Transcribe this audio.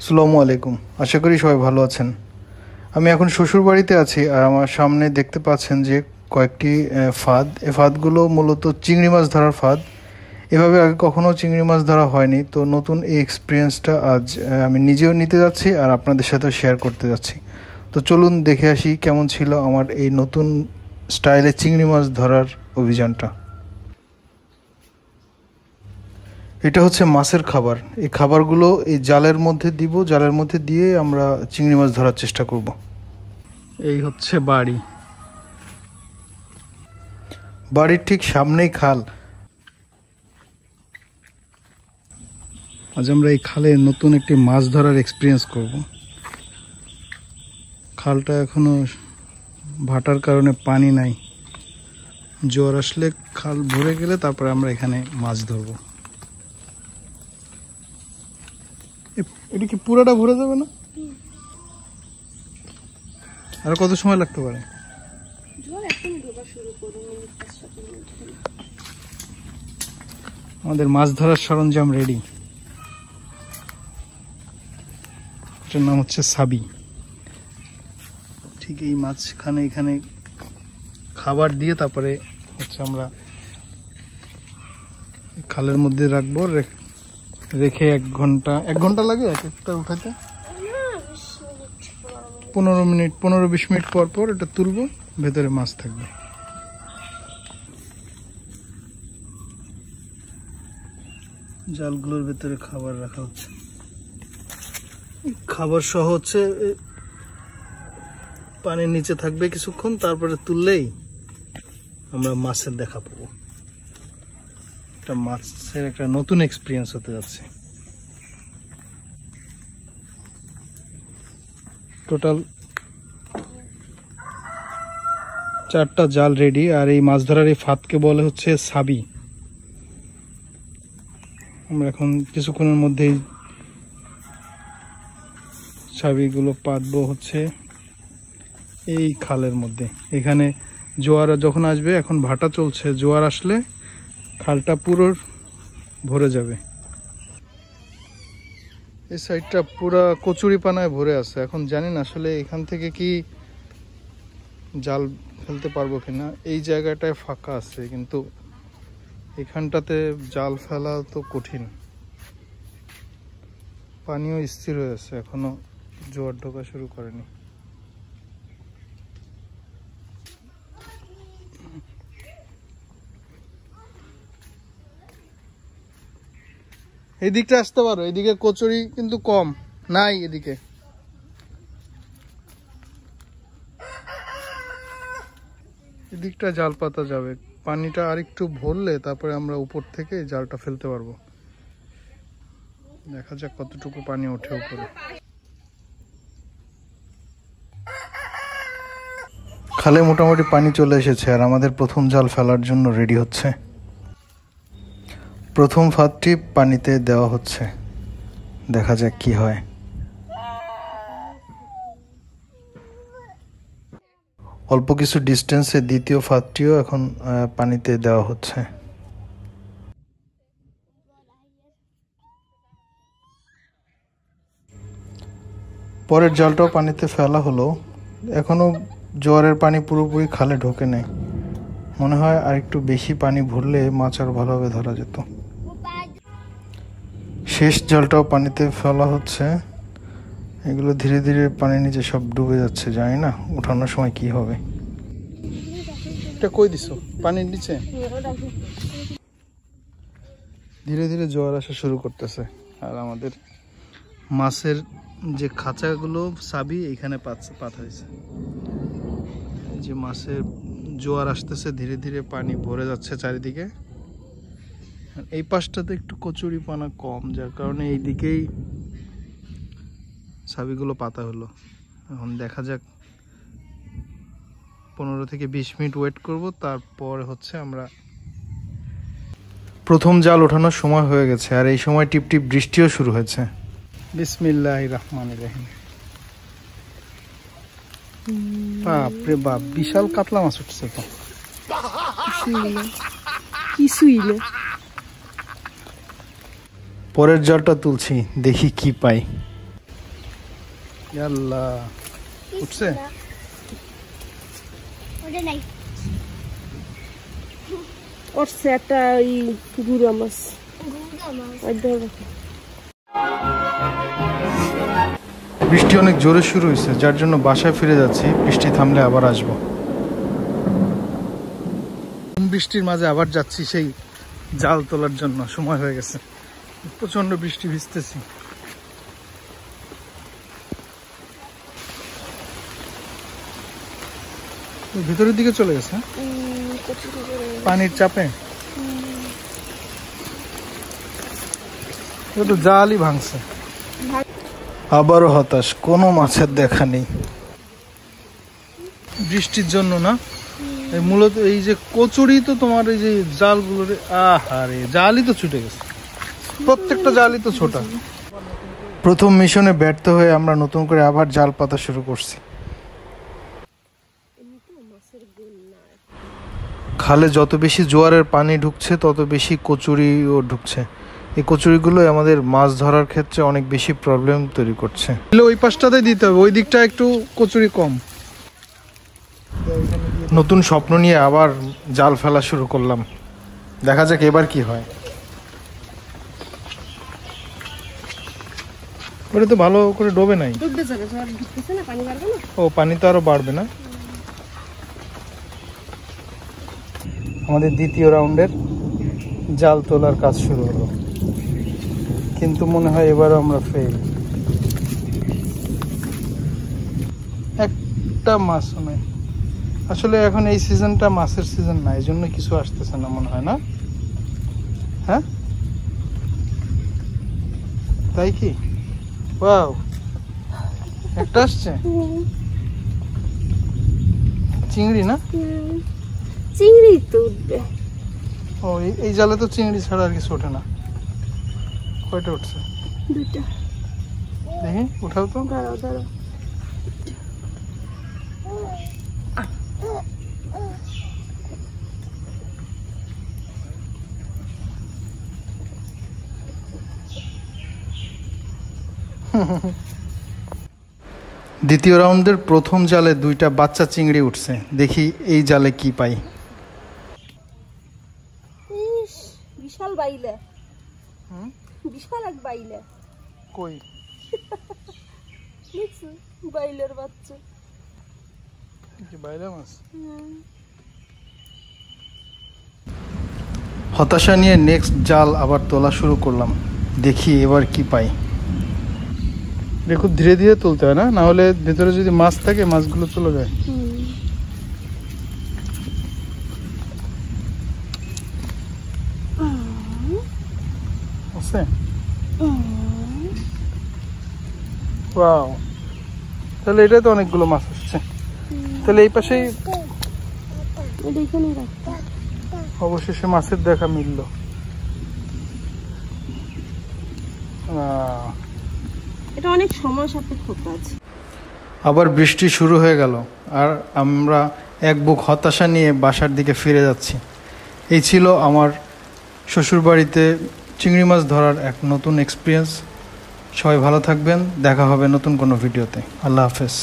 আসসালামু আলাইকুম। আশা করি সবাই ভালো আছেন। আমি এখন শ্বশুর বাড়িতে আছি আর আমার সামনে দেখতে পাচ্ছেন যে কয়েকটি ফাঁদ। এই ফাঁদগুলো মূলত চিংড়ি মাছ ধরার ফাঁদ। এভাবে আগে কখনো চিংড়ি মাছ ধরা হয়নি, তো নতুন এই এক্সপিরিয়েন্সটা আজ আমি নিজেও নিতে যাচ্ছি আর আপনাদের সাথেও শেয়ার করতে যাচ্ছি। তো চলুন দেখে আসি কেমন ছিল আমার এই নতুন স্টাইলে চিংড়ি মাছ ধরার অভিযানটা। এটা হচ্ছে মাছের খাবার। এই খাবারগুলো এই জালের মধ্যে দিব, জালের মধ্যে দিয়ে আমরা চিংড়ি মাছ ধরার চেষ্টা করব। এই হচ্ছে বাড়ি, বাড়ির ঠিক সামনেই খাল। আজ আমরা এই খালে নতুন একটি মাছ ধরার এক্সপিরিয়েন্স করব। খালটা এখনো ভাটার কারণে পানি নাই, জোয়ার আসলে খাল ভরে গেলে তারপরে আমরা এখানে মাছ ধরবো। এটা কি পুরাটা ভরে যাবে না? আর কত সময় লাগতে পারে? আমাদের মাছ ধরার সরঞ্জাম রেডি। এটার নাম হচ্ছে সাবি। ঠিক এই মাছখানে এখানে খাবার দিয়ে তারপরে হচ্ছে আমরা খালের মধ্যে রাখবো, রেখে 1 ঘন্টা লাগে এক একটা উঠাতে। 15-20 মিনিট পর পর এটা তুলবো, ভেতরে মাছ থাকবে। জালগুলোর ভেতরে খাবার রাখা হচ্ছে, খাবার সহ হচ্ছে পানির নিচে থাকবে কিছুক্ষণ, তারপরে তুললেই আমরা মাছের দেখা পাবো। এটা মাছের একটা নতুন এক্সপিরিয়েন্স হতে যাচ্ছে। টোটাল 4টা জাল রেডি। আর এই মাছ ধরার এই ফাঁদকে বলে হচ্ছে সাবি। আমরা এখন কিছুক্ষণের মধ্যেই সাবিগুলো পাতবো হচ্ছে এই খালের মধ্যে। এখানে জোয়ার যখন আসবে, এখন ভাটা চলছে, জোয়ার আসলে খালটা পুরো ভরে যাবে। এই সাইডটা পুরা কচুরি পানায় ভরে আছে। এখন জানি না আসলে এখান থেকে কি জাল ফেলতে পারবো কিনা। এই জায়গাটায় ফাঁকা আছে, কিন্তু এখানটাতে জাল ফেলা তো কঠিন। পানিও স্থির হয়ে আছে, এখনো জোয়ার ঢোকা শুরু করেনি। এই দিকটা আসতে পারো, এদিকে কচুরি কিন্তু কম নাই। এদিকে এদিকটা জাল পাতা যাবে। পানিটা আরেকটু ভরলে তারপরে আমরা উপর থেকে জালটা ফেলতে পারবো। দেখা যাক কতটুকু পানি ওঠে উপরে। খালে মোটামুটি পানি চলে এসেছে আর আমাদের প্রথম জাল ফেলার জন্য রেডি হচ্ছে। প্রথম ফাঁদটি পানিতে দেওয়া হচ্ছে, দেখা যাক কি হয়। অল্প কিছু ডিস্টেন্সে দ্বিতীয় ফাঁদটিও এখন পানিতে দেওয়া হচ্ছে। পরের জালটাও পানিতে ফেলা হলো। এখনো জোয়ারের পানি পুরোপুরি খালে ঢোকে নেই। মনে হয় আর একটু বেশি পানি ভরলে মাছ আর ভালোভাবে ধরা যেত। শেষ জালটাও পানিতে ফেলা হচ্ছে। এগুলো ধীরে ধীরে পানির নিচে সব ডুবে যাচ্ছে, জানি না ওঠানোর সময় কি হবে। এটা কই দিছো? পানির নিচে ধীরে ধীরে জোয়ার আসা শুরু করতেছে। আর আমাদের মাছের যে খাঁচাগুলো সাবি এখানে পাতা হয়েছে। এই যে মাছের জোয়ার আসতেছে, ধীরে ধীরে পানি ভরে যাচ্ছে চারিদিকে। এই পাশটাতে একটু কচুরি পানা কম, যার কারণে এই দিকেই সাবিগুলো পাতা হলো। এখন দেখা যাক, 15-20 মিনিট ওয়েট করব, তারপর হচ্ছে আমরা প্রথম জাল ওঠানোর সময় হয়ে গেছে। আর এই সময় টিপটিপ বৃষ্টিও শুরু হয়েছে। বিসমিল্লাহির রহমানির রহিম। বাপরে বাপ, বিশাল কাতলা মাছ উঠছে তো। পরের জালটা তুলছি, দেখি কি পাই। আল্লাহ, উঠছে? উঠছে একটা ওই গুড়া মাছ। বৃষ্টি অনেক জোরে শুরু হয়েছে, যার জন্য বাসায় ফিরে যাচ্ছি। বৃষ্টি থামলে আবার আসবো। বৃষ্টির মাঝে আবার যাচ্ছি সেই জাল তোলার জন্য। সময় হয়ে গেছে, প্রচন্ড বৃষ্টি ভিজতেছি। ভিতরের দিকে চলে গেছে পানির চাপে। তো জালই ভাঙছে। আবারও হতাশ, কোনো মাছের দেখা নেই বৃষ্টির জন্য না। মূলত এই যে কচুরি তো তোমার এই যে জালগুলো, আহারে জালই তো ছুটে গেছে, প্রত্যেকটা জালই তো ছোটা। প্রথম মিশনে ব্যর্থ হয়ে আমরা নতুন করে আবার জাল পাতা শুরু করছি। খালে যত বেশি জোয়ারের পানি ঢুকছে তত বেশি কচুরিও ঢুকছে। এই কচুরিগুলো আমাদের মাছ ধরার ক্ষেত্রে অনেক বেশি প্রবলেম তৈরি করছে। ওই পাশটাতে দিতে হবে, ওই দিকটা একটু কচুরি কম। নতুন স্বপ্ন নিয়ে আবার জাল ফেলা শুরু করলাম, দেখা যাক এবার কি হয়। ওটা তো ভালো করে ডোবে নাই। ও, পানি তো আরো বাড়বে না। আমাদের দ্বিতীয় রাউন্ডের জাল তোলার কাজ শুরু হলো, কিন্তু মনে হয় এবারও আমরা ফেল। একটা মাছ নেই আসলে, এখন এই সিজনটা মাছের সিজন না, এই জন্য কিছু আসতেছে না মনে হয়, না? হ্যাঁ, তাই কি? ওয়াও, একটা আসছে চিংড়ি, না? চিংড়ি তো উঠবে। ও, এই জালে তো চিংড়ি ছাড়া আর কিছু ওঠে না। কয়টা উঠছে? দুইটা। দেখি, উঠাও তো। দাঁড়াও দাঁড়াও। দ্বিতীয় রাউন্ডের প্রথম জালে দুইটা বাচ্চা চিংড়ি উঠছে। দেখি এই জালে কি পাই। বিশাল বাইলে, বিশাল এক বাইলে। কই? বাইলের বাচ্চা। বাইলা মাছ। হতাশা নিয়ে নেক্সট জাল আবার তোলা শুরু করলাম, দেখি এবার কি পাই। খুব ধীরে ধীরে তুলতে হয়, না হলে ভেতরে যদি মাছ থাকে মাছগুলো চলে যায়। ওয়াও, তাহলে এটা তো অনেকগুলো মাছ আসছে। তাহলে এই পাশেই অবশেষে মাছের দেখা মিলল। এটা অনেক সময় সাপেক্ষ কাজ। আবার বৃষ্টি শুরু হয়ে গেল, আর আমরা এক বুক হতাশা নিয়ে বাসার দিকে ফিরে যাচ্ছি। এই ছিল আমার শ্বশুরবাড়িতে চিংড়ি মাছ ধরার এক নতুন এক্সপিরিয়েন্স। সবাই ভালো থাকবেন, দেখা হবে নতুন কোনো ভিডিওতে। আল্লাহ হাফেজ।